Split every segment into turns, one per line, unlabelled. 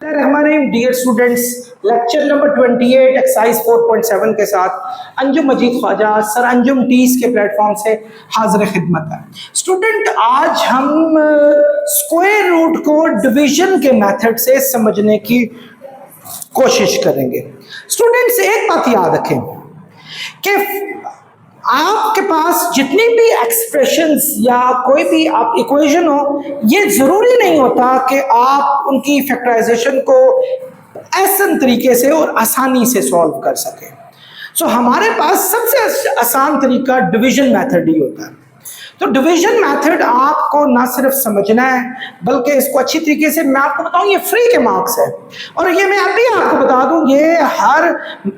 Rahman dear students, lecture number 28 exercise 4.7 के साथ Anjum Majeed Khawaja sir Anjum टीस के प्लेटफॉर्म से हाजिर खिदमत है। स्टूडेंट, आज हम स्क्वायर रूट को डिवीजन के मेथड से समझने की कोशिश करेंगे। स्टूडेंट्स, एक बात याद रखें कि आपके पास जितनी भी एक्सप्रेशंस या कोई भी आप इक्वेशन हो, ये जरूरी नहीं होता कि आप उनकी फैक्टराइजेशन को आसान तरीके से और आसानी से सॉल्व कर सकें। सो हमारे पास सबसे आसान तरीका डिवीजन मेथड ही होता है। तो डिवीजन मेथड आपको ना सिर्फ समझना है बल्कि इसको अच्छी तरीके से, मैं आपको बताऊं, ये फ्री के मार्क्स है। और ये मैं अभी आपको बता दूं, ये हर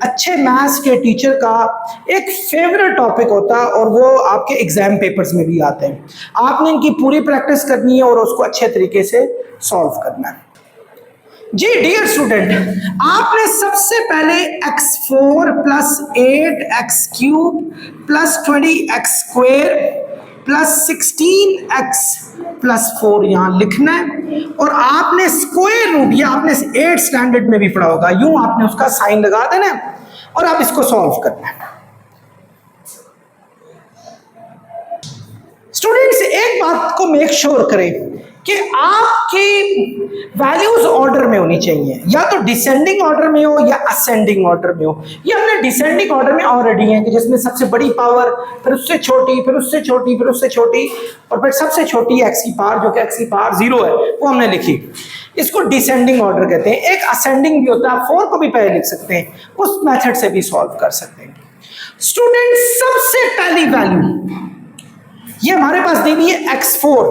अच्छे मैथ्स के टीचर का एक फेवरेट टॉपिक होता है और वो आपके एग्जाम पेपर्स में भी आते हैं। आपने इनकी पूरी प्रैक्टिस करनी है और उसको अच्छे तरीके से सॉल्व करना है। जी डियर स्टूडेंट, आपने सबसे पहले x4 plus 8x³ plus 20x² plus 16x plus 4 यहां लिखना है और आपने स्क्वायर रूट, या आपने 8 स्टैंडर्ड में भी पढ़ा होगा, यूं आपने उसका साइन लगा देना है और आप इसको सॉल्व करना है। स्टूडेंट्स, एक बात को मेक श्योर करें कि आपकी वैल्यूज ऑर्डर में होनी चाहिए, या तो डिसेंडिंग ऑर्डर में हो या असेंडिंग ऑर्डर में हो। ये हमने डिसेंडिंग ऑर्डर में ऑलरेडी है कि जिसमें सबसे बड़ी पावर, फिर उससे छोटी, फिर उससे छोटी, फिर उससे छोटी, और फिर सबसे छोटी x की पावर जो कि x की पावर 0 है वो हमने लिखी। इसको डिसेंडिंग ऑर्डर कहते हैं। एक असेंडिंग भी होता है, 4 को भी पहले लिख सकते हैं, उस मेथड से भी सॉल्व कर सकते हैं। स्टूडेंट, सबसे पहली वैल्यू ये हमारे पास दी हुई है x4,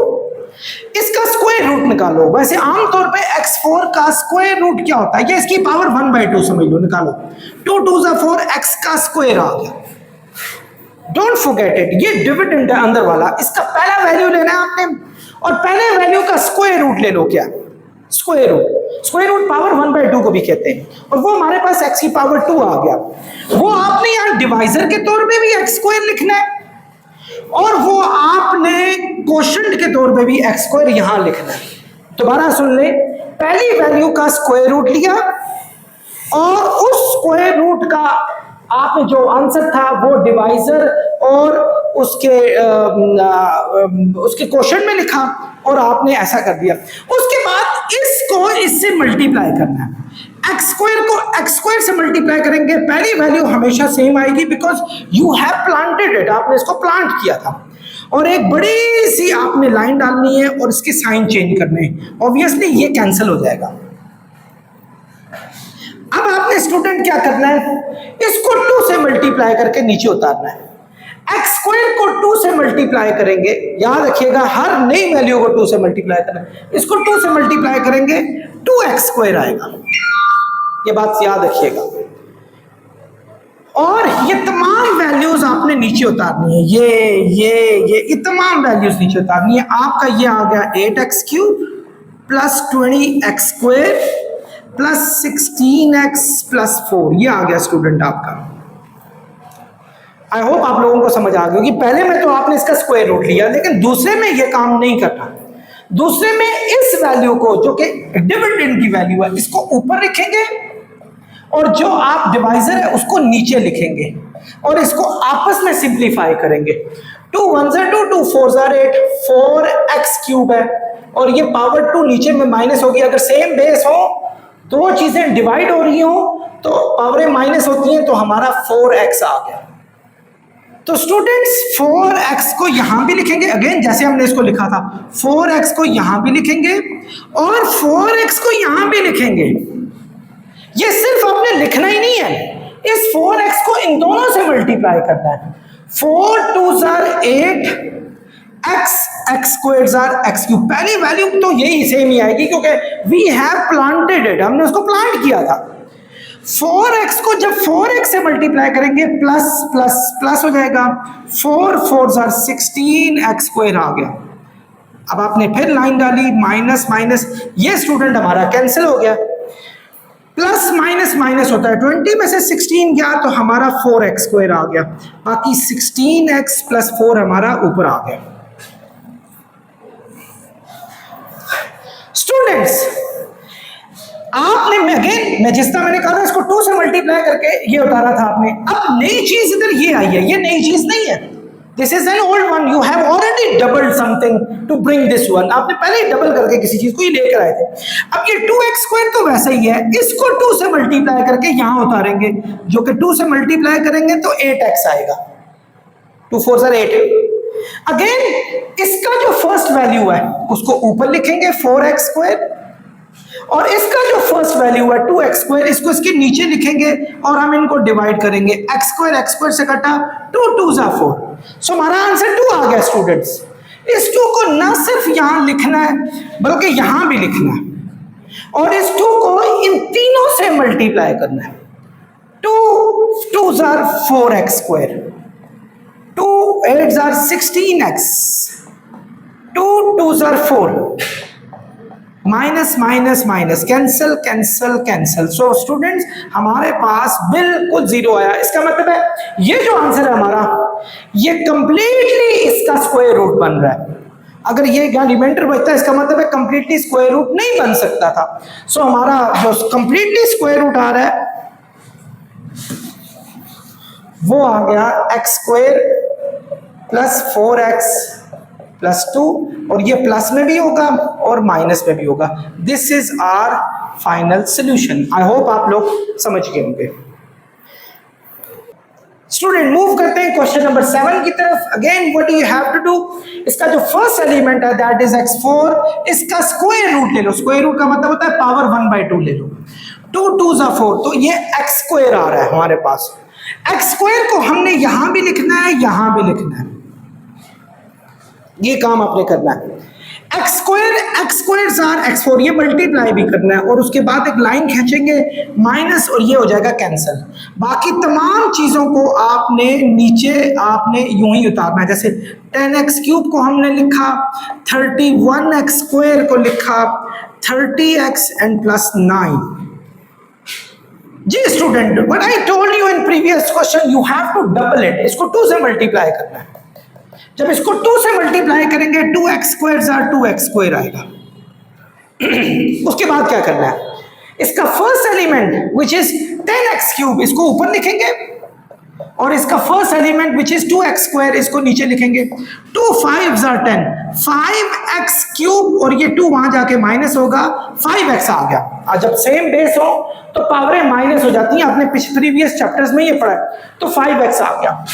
इसका स्क्वायर रूट निकालो। वैसे आमतौर पे x4 का स्क्वायर रूट क्या होता है, ये इसकी पावर 1/2 समझ लो, निकालो। 2 2 4, x का स्क्वायर आ गया। डोंट फॉरगेट इट, ये डिविडेंड है अंदर वाला, इसका पहला वैल्यू लेना है आपने और पहले वैल्यू का स्क्वायर रूट ले लो। क्या square root? Square root power 1/2 को भी कहते हैं, और वो हमारे पास x की पावर 2 आ गया। वो आपने यहाँ डिवाइजर के तौर पे भी x² लिखना है और वो आपने कोशेंट के तौर पे भी x² यहां लिखना है। दोबारा सुन ले, पहली वैल्यू का स्क्वायर रूट लिया और उस स्क्वायर रूट का आपने जो आंसर था वो डिवाइजर और उसके कोशेंट में लिखा और आपने ऐसा कर दिया। उसके बाद इसको इससे मल्टीप्लाई करना है। x² को x² से मल्टीप्लाई करेंगे, पहली वैल्यू हमेशा सेम आएगी because you have planted it, आपने इसको प्लांट किया था। और एक बड़ी सी आपने लाइन डालनी है और इसके साइन चेंज करने हैं। ऑब्वियसली ये कैंसिल हो जाएगा। अब आपने स्टूडेंट क्या करना है, इसको 2 से मल्टीप्लाई करके नीचे उतारना है। x² को 2 से मल्टीप्लाई करेंगे, याद रखिएगा हर नई वैल्यू को 2 से मल्टीप्लाई करना है। इसको 2 से मल्टीप्लाई करेंगे 2x² आएगा, ये बात याद रखिएगा। और ये तमाम वैल्यूज आपने नीचे उतारनी है, ये तमाम वैल्यूज नीचे उतारनी है। आपका ये आ गया 8x³ plus 20x² plus 16x plus 4, ये आ गया स्टूडेंट आपका। आई होप आप लोगों को समझ आ गई कि पहले में तो आपने इसका स्क्वायर रूट लिया, लेकिन दूसरे में ये काम नहीं करना। दूसरे में इस वैल्यू को, जो कि डिविडेंड की वैल्यू है, इसको ऊपर लिखेंगे और जो आप डिवाइजर है उसको नीचे लिखेंगे और इसको आपस में सिंप्लीफाई करेंगे। 2 1 2 2 4 8, 4x³ है और ये पावर 2 नीचे में माइनस होगी। अगर सेम बेस हो, दो चीजें डिवाइड हो रही हो तो पावरें माइनस होती हैं, तो हमारा 4x आ गया। तो स्टूडेंट्स 4x को यहां भी लिखेंगे, अगेन जैसे हमने इसको लिखा था, 4x को यहां भी लिखेंगे और 4x को यहां भी लिखेंगे। ये सिर्फ आपने लिखना ही नहीं है, इस 4x को इन दोनों से मल्टीप्लाई करना है। 4 2 8, x² x³। पहली वैल्यू तो यही सेम ही आएगी क्योंकि वी हैव प्लांटेड इट, हमने उसको प्लांट किया था। 4x को जब 4x से मल्टीप्लाई करेंगे प्लस प्लस प्लस हो जाएगा, 4 4 16x² आ गया। अब आपने फिर लाइन डाली, माइनस माइनस, ये स्टूडेंट हमारा कैंसिल हो गया। प्लस माइनस माइनस होता है, 20 में से 16 गया तो हमारा 4x² आ गया, बाकी 16x प्लस 4 हमारा ऊपर आ गया। स्टूडेंट्स, आपने मैं जिस तरह मैंने कहा था इसको 2 से मल्टीप्लाई करके ये उतारा था आपने, अब नई चीज इधर ये आई है, ये नई चीज नहीं है, this is an old one, you have already doubled something to bring this one, आपने पहले ही डबल करके किसी चीज को ये लेकर आए थे। अब ये 2x स्क्वायर तो वैसा ही है, इसको 2 से मल्टीप्लाई करके यहां उतारेंगे, जो कि 2 से मल्टीप्लाई करेंगे तो 8x आएगा, 2 4 8। अगेन इसका जो फर्स्ट वैल्यू है उसको ऊपर लिखेंगे 4x स्क्वायर, और इसका जो फर्स्ट वैल्यू है 2x स्क्वायर, इसको इसके नीचे लिखेंगे और हम इनको डिवाइड करेंगे, x स्क्वायर से कटा 2 2 4, सो हमारा आंसर 2 आ गया स्टूडेंट्स। इस 2 को ना सिर्फ यहां लिखना है बल्कि यहां भी लिखना है, और इस 2 को इन तीनों से मल्टीप्लाई करना है, 2 2 4x square, 2 8 16x, 2 2 4, minus minus minus, cancel cancel cancel, so students हमारे पास बिल्कुल 0 आया। इसका मतलब है ये जो आंसर है हमारा, ये कंप्लीटली इसका स्क्वायर रूट बन रहा है। अगर ये रिमाइंडर बचता है इसका मतलब है कंप्लीटली स्क्वायर रूट नहीं बन सकता था, सो हमारा जो कंप्लीटली स्क्वायर रूट आ रहा है वो आ गया x square plus 4x plus 2, और ये प्लस में भी होगा और माइनस में भी होगा। This is our final solution. I hope आप लोग समझ गए होंगे। स्टूडेंट मूव करते हैं क्वेश्चन नंबर 7 की तरफ। Again what do you have to do, इसका जो फर्स्ट एलिमेंट है दैट इज x4, इसका स्क्वायर रूट ले लो। स्क्वायर रूट का मतलब होता है पावर 1/2 ले लो, 2 2 4, तो ये x स्क्वायर आ रहा है हमारे पास। x स्क्वायर को हमने यहां भी लिखना है, यहां भी लिखना है, ये काम आपने करना है। x स्क्वायर x4, ये मल्टीप्लाई भी करना है, और उसके बाद एक लाइन खींचेंगे माइनस, और ये हो जाएगा कैंसिल। बाकी तमाम चीजों को आपने नीचे यूं ही उतारना है, जैसे 10x क्यूब को हमने लिखा, 31x स्क्वायर को लिखा, 30x एंड प्लस 9। जी student, what I told you in previous question, you have to double it, इसको 2 से मल्टीप्लाई करना है। जब इसको 2 से मल्टीप्लाई करेंगे 2x स्क्वायर आएगा। उसके बाद क्या करना है, इसका first element which is 10x cube इसको ऊपर लिखेंगे, और इसका first element which is 2x square इसको नीचे लिखेंगे। 2 5 10, 5x क्यूब, और ये 2 वहां जाके माइनस होगा, 5x आ गया। और जब सेम बेस हो तो पावरें माइनस हो जाती हैं, आपने प्रीवियस चैप्टर्स में ये पढ़ा है, तो 5x आ गया।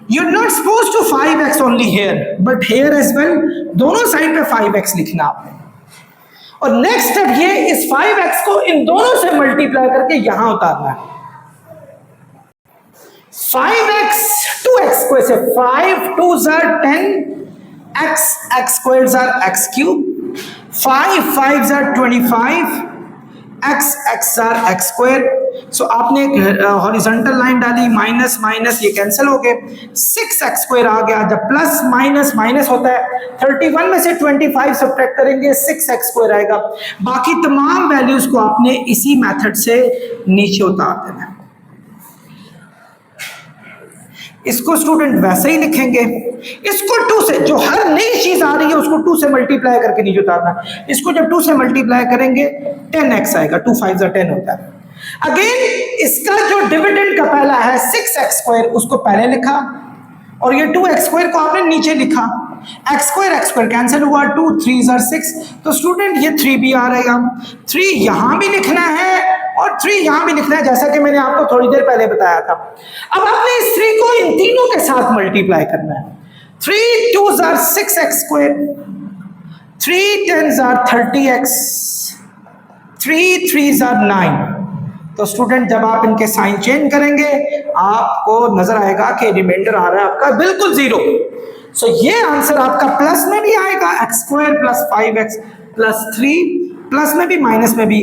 You're not supposed to 5x only here, but here as well, दोनों साइड पे 5x लिखना आपने। और नेक्स्ट स्टेप ये, इस 5x को इन दोनों से मल्टीप्लाई करके यहां उतारना है। 5x 2x स्क्वायर से 5 2 10, x square x cube, 5 5 25, x square. So आपने एक हॉरिजॉन्टल लाइन डाली, माइनस माइनस ये कैंसिल हो गए, 6x स्क्वायर आ गया। जब प्लस माइनस माइनस होता है, 31 में से 25 सब्ट्रैक्ट करेंगे, 6x स्क्वायर आएगा। बाकी तमाम वैल्यूज को आपने इसी मेथड से नीचे उतार देना। इसको स्टूडेंट वैसे ही लिखेंगे, इसको 2 से, जो हर नई चीज आ रही है उसको 2 से मल्टीप्लाई करके नीचे उतारना। इसको जब 2 से मल्टीप्लाई करेंगे 10x आएगा, 2 5 10 होता है। अगेन इसका जो डिविडेंड का पहला है 6x स्क्वायर, उसको पहले लिखा, और ये 2x स्क्वायर को आपने नीचे लिखा। x स्क्वायर कैंसिल हुआ, 2 3 6, तो स्टूडेंट ये 3 भी आ रहेगा। 3 यहां भी लिखना है और 3 यहां भी लिखना है, जैसा कि मैंने आपको थोड़ी देर पहले बताया था। अब आपने इस 3 को इन तीनों के साथ मल्टीप्लाई करना है। 3 2 6x स्क्वायर, 3 10 30x, 3 3 9। तो स्टूडेंट जब आप इनके साइन चेंज करेंगे आपको नजर आएगा कि रिमाइंडर आ रहा है आपका बिल्कुल 0। सो ये आंसर आपका प्लस में भी आएगा, x square plus 5x plus 3, plus में भी माइनस में भी।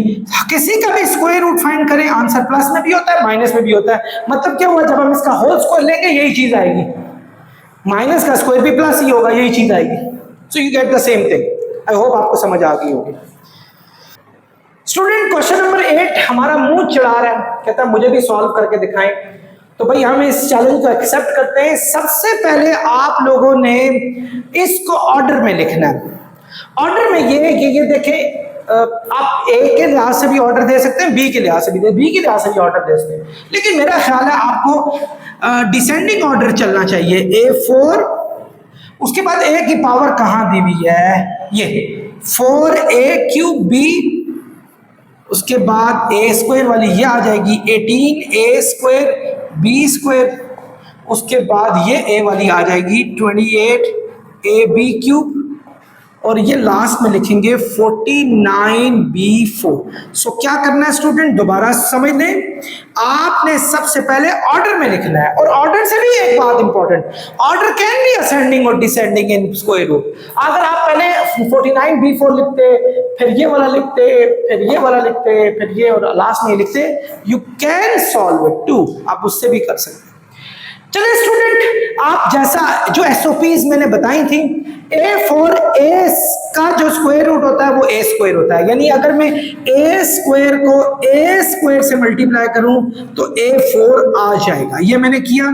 किसी का भी स्क्वायर रूट फाइंड करें, आंसर प्लस में भी होता है माइनस में भी होता है। मतलब क्या हुआ, जब हम इसका होल स्क्वायर लेंगे यही चीज आएगी, माइनस का स्क्वायर भी प्लस ही होगा, यही चीज आएगी। So you get the same thing. I hope आपको समझ आ गई होगी। स्टूडेंट क्वेश्चन नंबर 8 हमारा मुंह चढ़ा रहा है, कहता है मुझे भी सॉल्व करके दिखाएं। तो भाई हम इस चैलेंज को एक्सेप्ट करते हैं। सबसे पहले आप लोगों ने इसको ऑर्डर में लिखना है। ऑर्डर में ये कि ये देखें, आप ए के लिहाज से भी ऑर्डर दे सकते हैं, बी के लिहाज से भी बी के लिहाज से भी ऑर्डर दे सकते हैं, लेकिन मेरा ख्याल है आपको डिसेंडिंग ऑर्डर चलना चाहिए। A4, उसके बाद ए की पावर कहाँ दी हुई है, ये 4a³ b, उसके बाद ए स्क्वायर वाली ये आ जाएगी 18a² b², उसके बाद ये ए वाली आ जाएगी 28ab³, और ये लास्ट में लिखेंगे 49b4। सो क्या करना है स्टूडेंट, दोबारा समझ लें, आपने सबसे पहले ऑर्डर में लिखना है, और ऑर्डर से भी एक बात important, order can be ascending और डिसेंडिंग इन स्क्वायर रूट। अगर आप पहले 49b4 लिखते, फिर ये वाला लिखते, फिर ये वाला लिखते, फिर ये और लास्ट में लिखते, you can solve it too, आप उससे भी कर सकते हैं। चलिए स्टूडेंट, आप जैसा जो एसओपीज मैंने बताई थी, A4 का जो स्क्वायर रूट होता है वो A² होता है, यानी अगर मैं A² को A² से मल्टीप्लाई करूं तो A4 आ जाएगा। ये मैंने किया,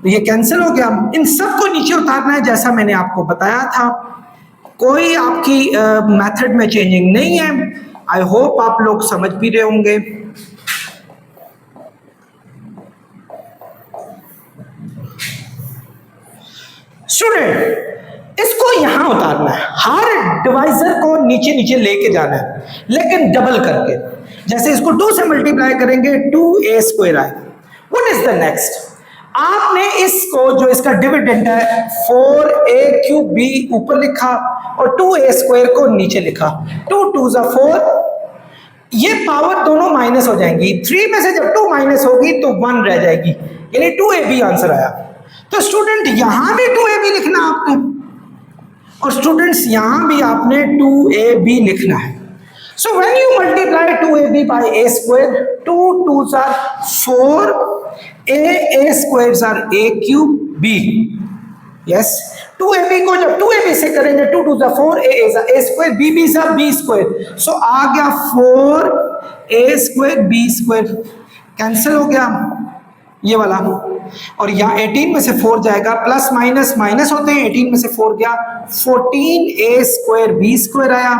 ये कैंसिल हो गया। इन सबको नीचे उतारना है जैसा मैंने आपको बताया था, कोई आपकी मेथड में चेंजिंग नहीं है। आई होप आप लोग समझ भी रहे होंगे। स्टूडेंट, इसको यहां उतारना है, हर डिवाइजर को नीचे नीचे लेके जाना है, लेकिन डबल करके। जैसे इसको 2 से मल्टीप्लाई करेंगे 2a² आएगा। व्हाट इज द नेक्स्ट, आपने इसको जो इसका डिविडेंड है 4a³ b ऊपर लिखा और 2a² को नीचे लिखा, 2 2 4, ये पावर दोनों माइनस हो जाएंगी, 3 में से जब 2 माइनस होगी तो 1 रह जाएगी, यानी 2ab आंसर आया। तो स्टूडेंट यहां भी 2ab लिखना आपने, और स्टूडेंट्स यहां भी आपने 2ab लिखना है। So when you multiply 2ab by a², 2 2s are 4, a² are a³ b। Yes, 2ab को जब 2ab से करेंगे 2 2s are 4, a² b b are b²। सो आ गया 4a² b², कैंसिल हो गया ये वाला, और यहाँ 18 में से 4 जाएगा, प्लस माइनस माइनस होते हैं, 18 में से 4 गया, 14a² b² आया,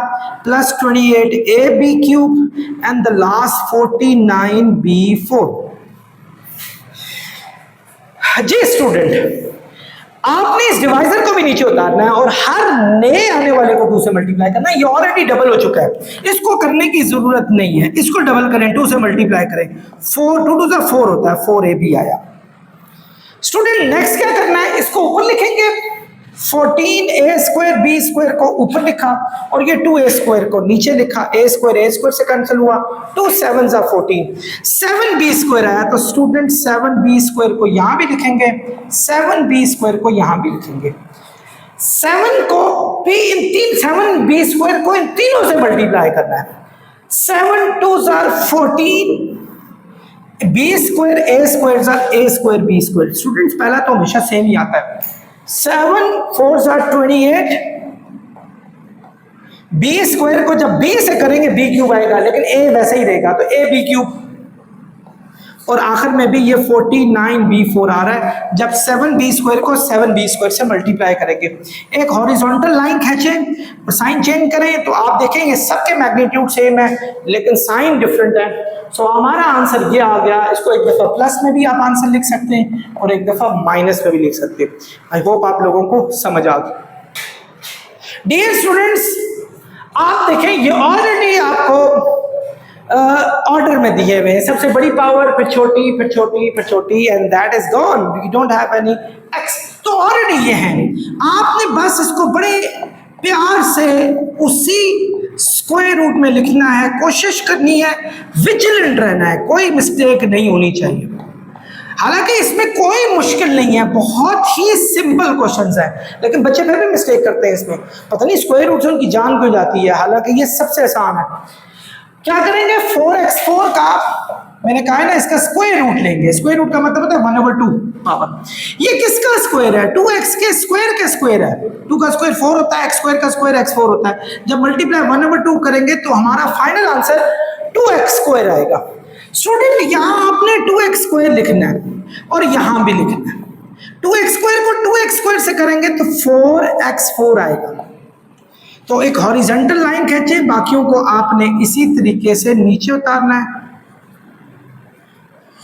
plus 28ab³ and the last 49b4। जी स्टूडेंट, आपने इस डिवाइजर को भी नीचे उतारना है और हर नए आने वाले को 2 से मल्टीप्लाई करना है। ये ऑलरेडी डबल हो चुका है, इसको करने की जरूरत नहीं है, इसको डबल करें, 2 से मल्टीप्लाई करें, 4 2 2 4 होता है, 4ab आया। स्टूडेंट नेक्स्ट क्या करना है, इसको ऊपर लिखेंगे, 14a² b² को ऊपर लिखा और ये 2a² को नीचे लिखा, a² से कैंसिल हुआ, 2 7s are 14, 7b² आया। तो स्टूडेंट 7b² को यहां भी लिखेंगे, 7b² को यहां भी लिखेंगे, 7 को भी इन 7b² को इन तीनों से मल्टीप्लाई करना है, 7 2s are 14, b² a² b²। Students पहला तो हमेशा सेम ही आता है, 7 4s are 28, b² को जब b से करेंगे b³ आएगा, लेकिन a वैसे ही रहेगा तो ab³, और आखिर में भी ये 49b4 आ रहा है जब 7b² को 7b² से मल्टीप्लाई करेंगे। एक हॉरिजॉन्टल लाइन खींचें और साइन चेंज करें तो आप देखेंगे सबके मैग्नीट्यूड सेम है लेकिन साइन डिफरेंट है। सो हमारा आंसर ये आ गया। इसको एक दफा प्लस में भी आप आंसर लिख सकते हैं और एक दफा माइनस में भी लिख सकते हैं। आई होप आप लोगों को समझ आ गई। डियर स्टूडेंट्स, आप देखें ये ऑलरेडी आपको ऑर्डर में दिए हुए हैं, सबसे बड़ी पावर, फिर छोटी, फिर छोटी, फिर छोटी, and that is gone, you don't have any x. तो ऑलरेडी ये है, आपने बस इसको बड़े प्यार से उसी स्क्वायर रूट में लिखना है, कोशिश करनी है, विजिलेंट रहना है, कोई मिस्टेक नहीं होनी चाहिए। हालांकि इसमें कोई मुश्किल नहीं है, बहुत ही सिंपल क्वेश्चंस है, लेकिन बच्चे फिर भी मिस्टेक करते हैं इसमें, पता नहीं स्क्वायर रूट से उनकी जान क्यों जाती है। हालांकि ये सबसे आसान है। क्या करेंगे, 4x4 का मैंने कहा है ना, इसका स्क्वायर रूट लेंगे। स्क्वायर रूट का मतलब होता है 1/2 पावर। ये किसका स्क्वायर है? 2x के स्क्वायर का स्क्वायर है। 2 का स्क्वायर 4 होता है, x² का स्क्वायर x4 होता है। जब मल्टीप्लाई 1/2 करेंगे तो हमारा फाइनल आंसर 2x² आएगा। स्टूडेंट यहां आपने 2x² लिखना है और यहां भी लिखना है। 2x² को 2x² से करेंगे तो 4x4 आएगा। तो तो एक हॉरिजॉन्टल लाइन खींचे, बाकियों को आपने इसी तरीके से नीचे उतारना है।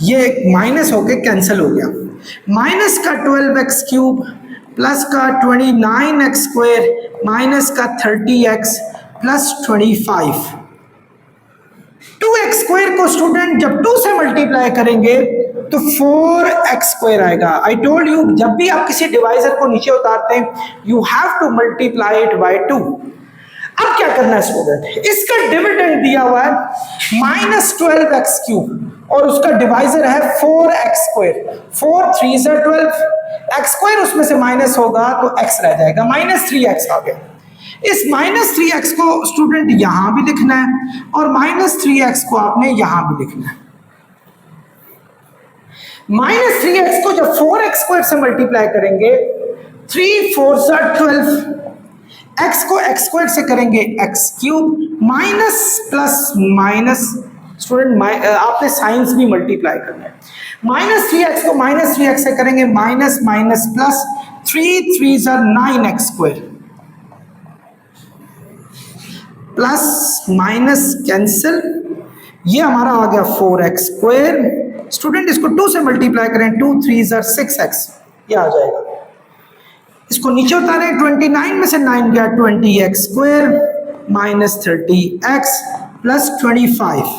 ये माइनस होके कैंसिल हो गया। माइनस का 12x क्यूब प्लस का 29x स्क्वायर माइनस का 30x प्लस 25। 2x स्क्वायर को स्टूडेंट जब 2 से मल्टीप्लाई करेंगे तो 4x स्क्वायर आएगा। आई टोल्ड यू, जब भी आप किसी डिवाइजर को नीचे उतारते हैं you have to multiply it by 2। अब क्या करना है स्टूडेंट, इसका डिविडेंड दिया हुआ है माइनस 12x क्यूब और उसका डिवाइजर है 4x स्क्वायर। 4 3 से 12, x स्क्वायर उसमें से माइनस होगा तो x रह जाएगा, माइनस 3x आ गया। इस माइनस 3x को स्टूडेंट यहां भी लिखना है और माइनस 3x को आपने यहां भी लिखना है। माइनस 3x को जब 4x स्क्वायर से मल्टीप्लाई करेंगे 3 4 से 12, x को x स्क्वायर से करेंगे x cube minus plus minus, student आपने साइंस भी मल्टीप्लाई करना है। माइनस 3x को माइनस 3x से करेंगे माइनस माइनस प्लस, 3 3 से 9x square plus minus cancel, ये हमारा आ गया 4x स्क्वायर। स्टूडेंट इसको 2 से मल्टीप्लाई करें, 2 3 से 6x, ये आ जाएगा। इसको नीचे उतारें, 29 में से 9 गया 20x square minus 30x plus 25।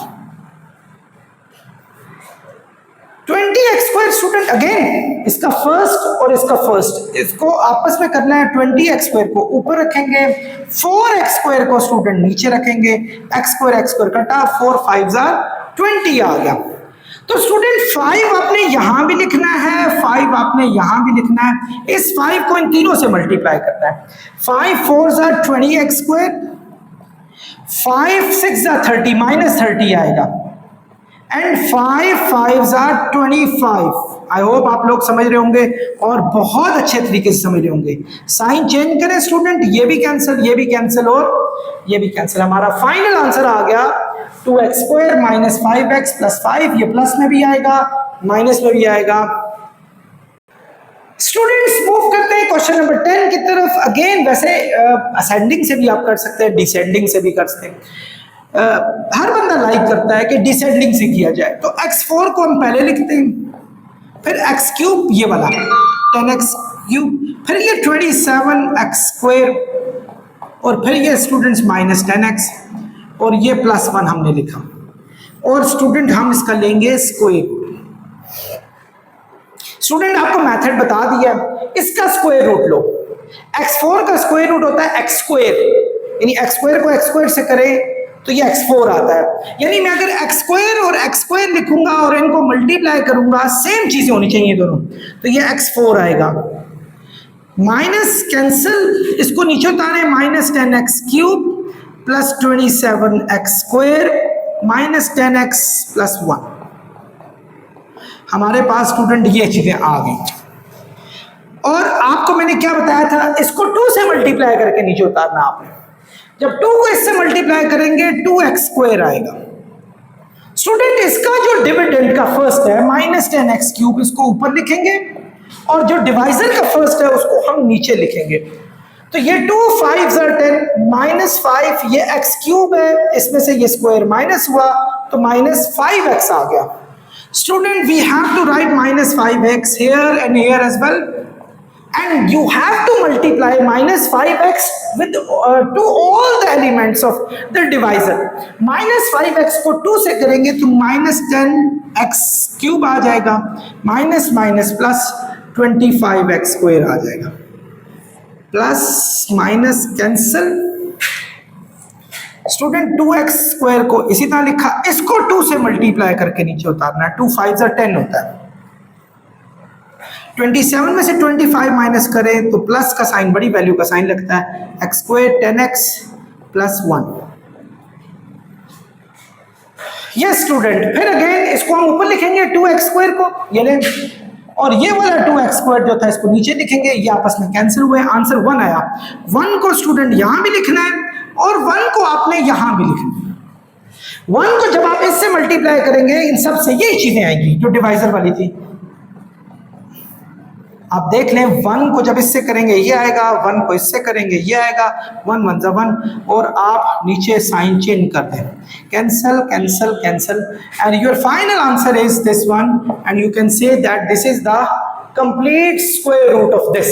20x square student again इसका फर्स्ट और इसका फर्स्ट, इसको आपस में करना है। 20x स्क्वायर को ऊपर रखेंगे, 4x स्क्वायर को स्टूडेंट नीचे रखेंगे, x स्क्वायर कटा, 4 5 20 आ गया। तो स्टूडेंट 5 आपने यहां भी लिखना है, 5 आपने यहां भी लिखना है। इस 5 को इन तीनों से मल्टीप्लाई करना है। 5 4 20x स्क्वायर, 5 6 30 माइनस 30 आएगा एंड 5 5 25। आई होप आप लोग समझ रहे होंगे और बहुत अच्छे तरीके से समझ रहे होंगे। साइन चेंज करें स्टूडेंट, ये भी कैंसिल, ये भी कैंसिल और ये भी कैंसिल। हमारा फाइनल आंसर आ गया 2x square minus 5x plus 5। ये प्लस में भी आएगा माइनस में भी आएगा। स्टूडेंट्स मूव करते हैं क्वेश्चन नंबर 10 की तरफ। अगेन वैसे असेंडिंग से भी आप कर सकते हैं, डिसेंडिंग से भी कर सकते हैं। हर बंदा लाइक करता है कि डिसेंडिंग से किया जाए, तो x4 को हम पहले लिखते हैं, फिर x क्यूब ये वाला 10x क्यूब, फिर ये 27x स्क्वायर और फिर ये स्टूडेंट्स माइनस 10x और ये प्लस 1 हमने लिखा और स्टूडेंट हम इसका लेंगे स्क्वायर। स्टूडेंट आपको मेथड बता दिया, इसका स्क्वायर रूट लो। x4 का स्क्वायर रूट होता है x स्क्वायर, यानी x स्क्वायर को x स्क्वायर से करें तो ये x4 आता है। यानी मैं अगर x स्क्वायर और x स्क्वायर लिखूंगा और इनको मल्टीप्लाई करूंगा, सेम चीजें होनी चाहिए दोनों, तो ये x4 आएगा। माइनस कैंसिल, इसको नीचे उतारें, minus 10x cube plus 27x square minus 10x plus 1। हमारे पास स्टूडेंट ये चीजें आ गई। और आपको मैंने क्या बताया था, इसको 2 से मल्टीप्लाई करके नीचे उतारना आपने। जब 2 को इससे मल्टीप्लाई करेंगे 2x स्क्वायर आएगा। स्टूडेंट इसका जो डिविडेंड का फर्स्ट है माइनस 10x क्यूब, इसको ऊपर लिखेंगे और जो डिवाइजर का फर्स्ट है उसको हम नीचे लिखेंगे। तो ये 2 5 10 माइनस 5, ये x क्यूब है, इसमें से ये स्क्वायर माइनस हुआ तो माइनस 5x आ गया। Student we have to write minus 5x here and here as well, and you have to multiply minus 5x with to all the elements of the divisor. minus 5x को 2 से करेंगे तो minus 10x cube आ जाएगा, minus minus plus 25x square आ जाएगा, plus minus cancel. Student 2x square को इसी तरह लिखा, इसको 2 से मल्टीप्लाई करके नीचे उतारना है। 2 5 10 होता है। 27 में से 25 माइनस करें तो प्लस का साइन, बड़ी वैल्यू का साइन लगता है, x square 10x plus 1। Yes student, फिर अगेन इसको हम ऊपर लिखेंगे 2x स्क्वायर को, ये लें, और ये वाला 2x स्क्वायर जो था इसको नीचे लिखेंगे, ये आपस में कैंसिल हुए, आंसर 1 आया। 1 को स्टूडेंट यहां भी लिखना है और 1 को आपने यहां भी लिखना है। 1 को जब आप इससे मल्टीप्लाई करेंगे इन सब से, यही चीजें आएंगी जो डिवाइजर वाली थी। आप देख लें 1 को जब इससे करेंगे ये आएगा, 1 को इससे करेंगे ये आएगा, 1 1 जा 1, और आप नीचे साइन चेंज कर दें, cancel cancel cancel, and your final answer is this one, and you can say that this is the complete square root of this.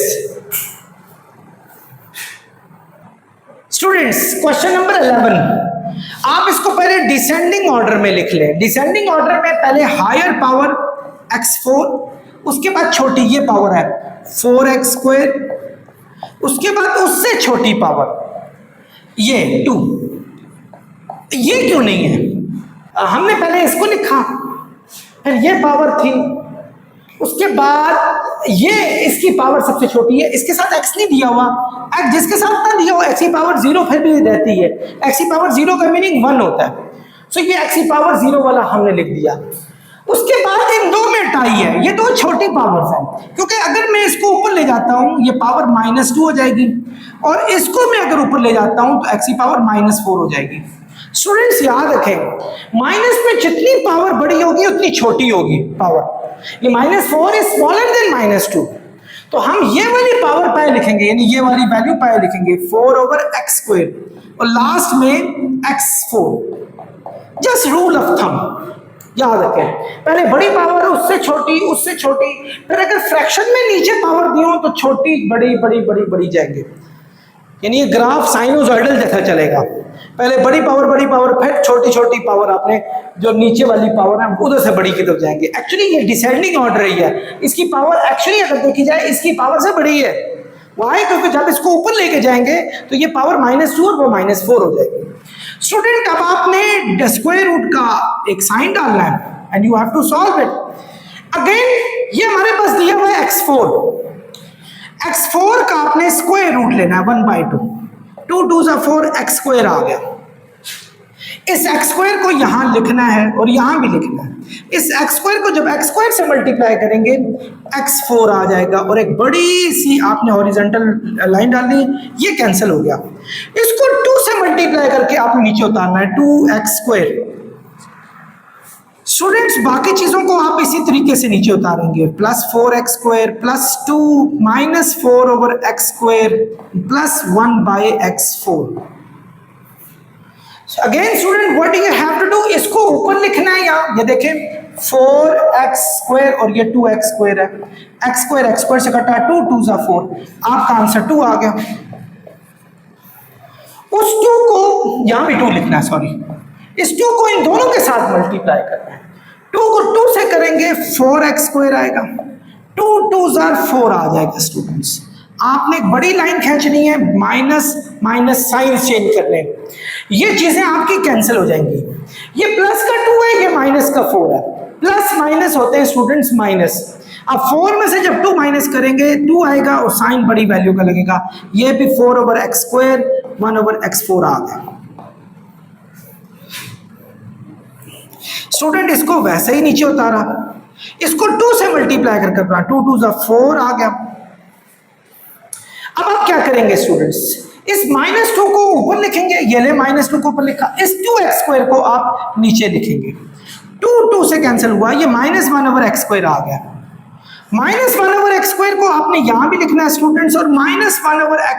Students, question number 11, आप इसको पहले डिसेंडिंग ऑर्डर में लिख लें। डिसेंडिंग ऑर्डर में पहले हायर पावर x4, उसके बाद छोटी ये पावर है 4x², उसके बाद उससे छोटी पावर ये 2। ये क्यों नहीं है? हमने पहले इसको लिखा, फिर ये पावर थी, उसके बाद ये इसकी पावर सबसे छोटी है, इसके साथ x नहीं दिया हुआ, x जिसके साथ ना दिया हुआ x की पावर 0 फिर भी रहती है, x की पावर 0 का मीनिंग 1 होता है, सो ये x की पावर 0 वाला हमने लिख दिया। उसके बाद इन दो में टाई है, ये दो छोटी पावर्स हैं, क्योंकि अगर मैं इसको ऊपर ले जाता हूं ये पावर -2 हो जाएगी, और इसको मैं अगर ऊपर ले जाता हूं तो x की पावर -4 हो जाएगी। स्टूडेंट्स याद रखें, माइनस में जितनी पावर बड़ी होगी उतनी छोटी होगी पावर, ये -4 इज स्मॉलर देन -2, तो हम ये वाली पावर पाए लिखेंगे, यानी ये वाली वैल्यू पाए लिखेंगे 4/x², और लास्ट में x4। Just rule of thumb याद रखें, पहले बड़ी पावर उससे छोटी, उससे छोटी, फिर अगर फ्रैक्शन में नीचे पावर दी हो तो छोटी बड़ी बड़ी बड़ी बड़ी जाएंगे, यानी ये ग्राफ साइनोसॉइडल जैसा चलेगा, पहले बड़ी पावर फिर छोटी छोटी पावर, आपने जो नीचे वाली पावर है उधर से बड़ी की तरफ जाएंगे। एक्चुअली ये डिसेंडिंग ऑर्डर ही है, इसकी पावर एक्चुअली अगर देखी जाए इसकी पावर से बड़ी है, वाई? क्योंकि जब इसको ऊपर लेके जाएंगे तो ये पावर -2 और वो -4 हो जाएगी। स्टूडेंट, अब आपने स्क्वायर रूट का एक साइन डालना है and you have to solve it. Again ये हमारे पास दिया हुआ है x4 का आपने स्क्वायर रूट लेना है 1/2, 2 2 4, x² आ गया। इस x² को यहां लिखना है और यहां भी लिखना है। इस x² को जब x² से मल्टीप्लाई करेंगे x4 आ जाएगा, और एक बड़ी सी आपने हॉरिजॉन्टल लाइन डालनी, ये कैंसिल हो गया। इसको 2 से मल्टीप्लाई करके आपने नीचे उतारना है 2x²। स्टूडेंट्स, बाकी चीजों को आप इसी तरीके से नीचे उतारेंगे, +4x² +2 -4/x² +1/x4। Again student, what you have to do, इसको ऊपर लिखना है, यहाँ ये देखें 4x² और ये 2x² है, x² से कटा 2 2 4, आपका आंसर 2 आ गया। उस 2 को यहां भी 2 लिखना है, सॉरी, इस 2 को इन दोनों के साथ मल्टीप्लाई करना है। 2 को 2 से करेंगे 4x² आएगा, 2 2 4 आ जाएगा। स्टूडेंट्स, आपने एक बड़ी लाइन खींचनी है, माइनस माइनस साइन चेंज करने, ये चीजें आपकी कैंसिल हो जाएंगी। ये प्लस का 2 है, ये माइनस का 4 है, प्लस माइनस होते हैं स्टूडेंट्स माइनस। अब 4 में से जब 2 माइनस करेंगे 2 आएगा और साइन बड़ी वैल्यू का लगेगा, ये भी 4/x², 1/x4 आ गया। स्टूडेंट, इसको वैसे ही नीचे उतारा, इसको 2 से मल्टीप्लाई कर 2 2 4 आ गया। अब आप क्या करेंगे स्टूडेंट्स, इस -2 को ऊपर लिखेंगे, ये ले -2 को ऊपर लिखा, इस 2x² को आप नीचे लिखेंगे, 2 2 से कैंसिल हुआ, ये -1/x² आ गया। -1/x² को आपने यहां भी लिखना है स्टूडेंट्स, और -1/x